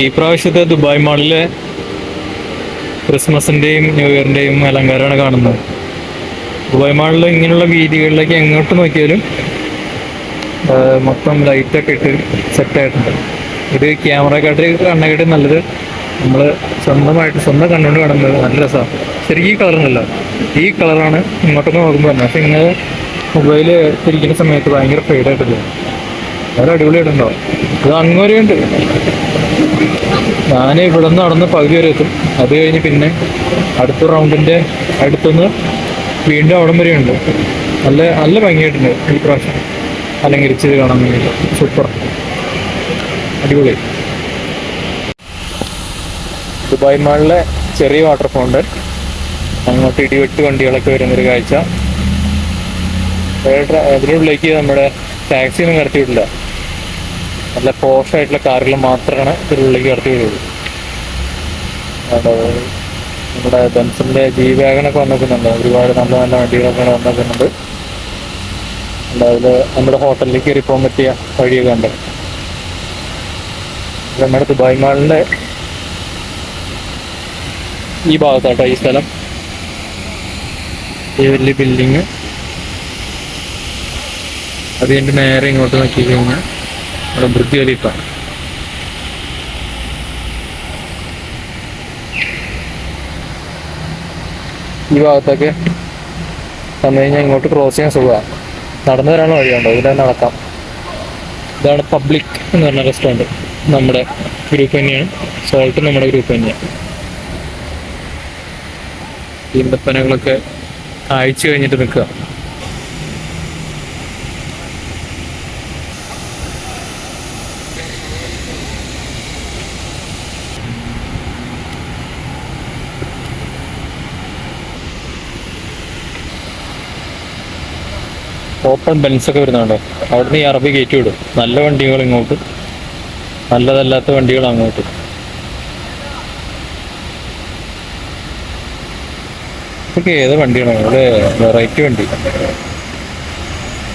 ഈ പ്രാവശ്യത്തെ Dubai മാളിലെ ക്രിസ്മസിന്റെയും new ഇയറിന്റെയും അലങ്കാരമാണ് കാണുന്നത്. ദുബായ് മാളിൽ ഇങ്ങനെയുള്ള വീതികളിലേക്ക് എങ്ങോട്ട് നോക്കിയാലും മൊത്തം ലൈറ്റൊക്കെ ഇട്ട് സെറ്റായിട്ടുണ്ട്. ഇത് ക്യാമറക്കാട്ടി കണ്ണായിട്ട് നല്ലത് നമ്മൾ സ്വന്തം കണ്ണുകൊണ്ട് കാണുന്നത് നല്ല രസമാണ്. ശരിക്കും ഈ കളറുണ്ടല്ലോ, ഈ കളറാണ് ഇങ്ങോട്ടൊക്കെ നോക്കുമ്പോൾ തന്നെ. പക്ഷെ ഇങ്ങനെ മൊബൈൽ ഇരിക്കുന്ന സമയത്ത് ഭയങ്കര ഫെയ്ഡായിട്ടില്ല, വളരെ അടിപൊളിയായിട്ടുണ്ടോ. ഇത് അങ്ങോരെ ഉണ്ട്. ഞാൻ ഇവിടെ നിന്ന് നടന്ന് പകുതി വരെ എത്തും. അത് കഴിഞ്ഞ് പിന്നെ അടുത്ത റൗണ്ടിൻ്റെ അടുത്തുനിന്ന് വീണ്ടും അവിടം വരെ ഉണ്ട്. നല്ല നല്ല ഭംഗിയായിട്ടുണ്ട് ഈ പ്രാവശ്യം അലങ്കരിച്ചത് കാണാൻ വേണ്ടിയിട്ട്. സൂപ്പർ, അടിപൊളി. ദുബായ് മാളിലെ ചെറിയ വാട്ടർ ഫൗണ്ടൻ, അങ്ങോട്ട് ഇടിവെട്ട് വണ്ടികളൊക്കെ വരുന്നൊരു കാഴ്ച. അതിനുള്ളിലേക്ക് നമ്മുടെ ടാക്സി ഒന്നും കടത്തിവിടില്ല. നല്ല പോഷായിട്ടുള്ള കാറുകൾ മാത്രമാണ് ഇതിനുള്ളിലേക്ക് കടത്തി വിടുള്ളൂ. നമ്മുടെ ബെൻസിന്റെ ജി വാഗണൊക്കെ വന്നിട്ടുണ്ട്. ഒരുപാട് നല്ല നല്ല വണ്ടികളൊക്കെ വന്നിട്ടുണ്ട്. അതിൽ നമ്മുടെ ഹോട്ടലിലേക്ക് കയറി പോകാൻ പറ്റിയ വഴിയൊക്കെ ഉണ്ട്. നമ്മുടെ ദുബായ് മാളിന്റെ ഈ ഭാഗത്താട്ടോ ഈ സ്ഥലം. ഈ വലിയ ബിൽഡിങ് അത് കഴിഞ്ഞിട്ട് നേരെ ഇങ്ങോട്ട് നോക്കി കഴിഞ്ഞാൽ അവിടെ ബുർജ് ഖലീഫ. ഈ ഭാഗത്തൊക്കെ വന്നു കഴിഞ്ഞാൽ ഇങ്ങോട്ട് ക്രോസ് ചെയ്യാൻ സുഖമാണ്. നടന്നു വരാനുള്ള വഴിയുണ്ടോ, ഇവിടെ നടക്കാം. ഇതാണ് പബ്ലിക് എന്ന് പറഞ്ഞ റെസ്റ്റോറൻറ്റ്. നമ്മുടെ ഗ്രൂപ്പ് തന്നെയാണ്. സോൾട്ട് നമ്മുടെ ഗ്രൂപ്പ് തന്നെയാണ്. ഈന്തപ്പനകളൊക്കെ അയച്ചു കഴിഞ്ഞിട്ട് നിൽക്കുക. ഓപ്പൺ ബെൻസൊക്കെ വരുന്നുണ്ടോ, അവിടുന്ന് ഈ അറബി കയറ്റി വിടും. നല്ല വണ്ടികൾ ഇങ്ങോട്ട്, നല്ലതല്ലാത്ത വണ്ടികൾ അങ്ങോട്ട്. ഇതൊക്കെ ഏത് വണ്ടികളാണ്? ഇവിടെ വെറൈറ്റി വണ്ടി,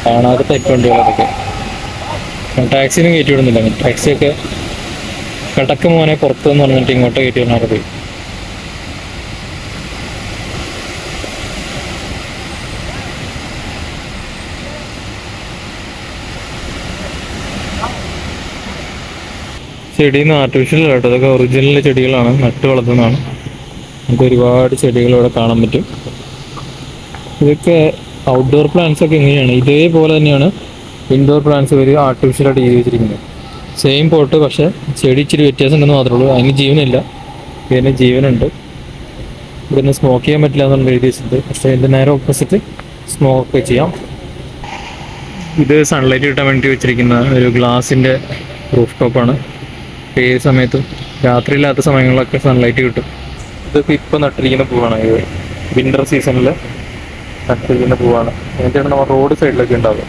കാണാത്ത ടൈപ്പ് വണ്ടികളൊക്കെ. ടാക്സിനും കയറ്റി വിടുന്നില്ല. ടാക്സിയൊക്കെ കിടക്ക് മോനെ പുറത്തുനിന്ന് പറഞ്ഞിട്ട് ഇങ്ങോട്ട് കയറ്റി വിടണം അറബി. ചെടിന്ന് ആർട്ടിഫിഷ്യൽ കേട്ടോ, അതൊക്കെ ഒറിജിനൽ ചെടികളാണ്, നട്ട് വളർത്തുന്നതാണ്. നമുക്ക് ഒരുപാട് ചെടികൾ ഇവിടെ കാണാൻ പറ്റും. ഇതൊക്കെ ഔട്ട്ഡോർ പ്ലാന്റ്സ് ഒക്കെ ഇങ്ങനെയാണ്. ഇതേപോലെ തന്നെയാണ് ഇൻഡോർ പ്ലാന്റ്സ് ഒരു ആർട്ടിഫിഷ്യലായിട്ട് ചെയ്ത് വെച്ചിരിക്കുന്നത്. സെയിം പോട്ട്, പക്ഷേ ചെടി ഇച്ചിരി വ്യത്യാസം ഉണ്ടെന്ന് മാത്രമേ ഉള്ളൂ. അതിന് ജീവനില്ല, ഇതിന് ജീവനുണ്ട്. ഇവിടുന്ന് സ്മോക്ക് ചെയ്യാൻ പറ്റില്ല എന്നുള്ള എഴുതി വെച്ചിട്ടുണ്ട്. പക്ഷേ ഇതിൻ്റെ നേരെ ഓപ്പോസിറ്റ് സ്മോക്ക് ചെയ്യാം. ഇത് സൺലൈറ്റ് കിട്ടാൻ വേണ്ടി വെച്ചിരിക്കുന്ന ഒരു ഗ്ലാസിൻ്റെ റൂഫ് ടോപ്പാണ്. ഏത് സമയത്തും രാത്രിയില്ലാത്ത സമയങ്ങളിലൊക്കെ സൺലൈറ്റ് കിട്ടും. ഇതൊക്കെ ഇപ്പം നട്ടിരിക്കുന്ന പൂവാണ്. വിൻ്റർ സീസണിൽ നട്ടിരിക്കുന്ന പൂവാണ്. അതിൻ്റെയാണ് നമ്മൾ റോഡ് സൈഡിലൊക്കെ ഉണ്ടാവുക.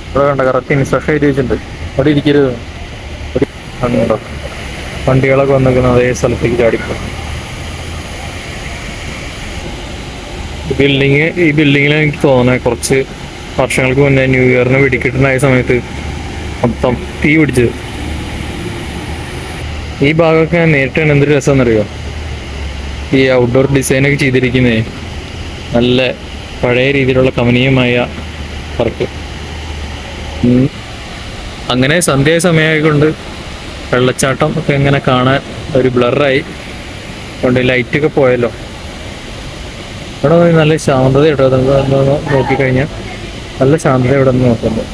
ഇവിടെ കണ്ട കറക്റ്റ് ഇൻസ്ട്രക്ഷൻ എഴുതി വെച്ചിട്ടുണ്ട്, അവിടെ ഇരിക്കരുത്. ഉണ്ടോ വണ്ടികളൊക്കെ വന്നിരിക്കുന്ന അതേ സ്ഥലത്തേക്ക് ചാടിപ്പോ. ഈ ബിൽഡിങ്ങിൽ എനിക്ക് തോന്നുന്നത് കുറച്ച് വർഷങ്ങൾക്ക് മുന്നേ ന്യൂ ഇയറിന് വെടിക്കെട്ടുണ്ടായ സമയത്ത് മൊത്തം തീ പിടിച്ചത്. ഈ ഭാഗമൊക്കെ ഞാൻ നേരിട്ട് എന്തൊരു രസമെന്നറിയോ, ഈ ഔട്ട്ഡോർ ഡിസൈനൊക്കെ ചെയ്തിരിക്കുന്നേ നല്ല പഴയ രീതിയിലുള്ള കമനീയമായ വർക്ക്. അങ്ങനെ സന്ധ്യ സമയമായിക്കൊണ്ട് വെള്ളച്ചാട്ടം ഒക്കെ ഇങ്ങനെ കാണാൻ ഒരു ബ്ലറായി കൊണ്ട് ലൈറ്റൊക്കെ പോയല്ലോ. ഇവിടെ നല്ല ശാന്തത കേട്ടോ. നോക്കിക്കഴിഞ്ഞാൽ നല്ല ശാന്തത ഇവിടെ നിന്ന് നോക്കുമ്പോൾ.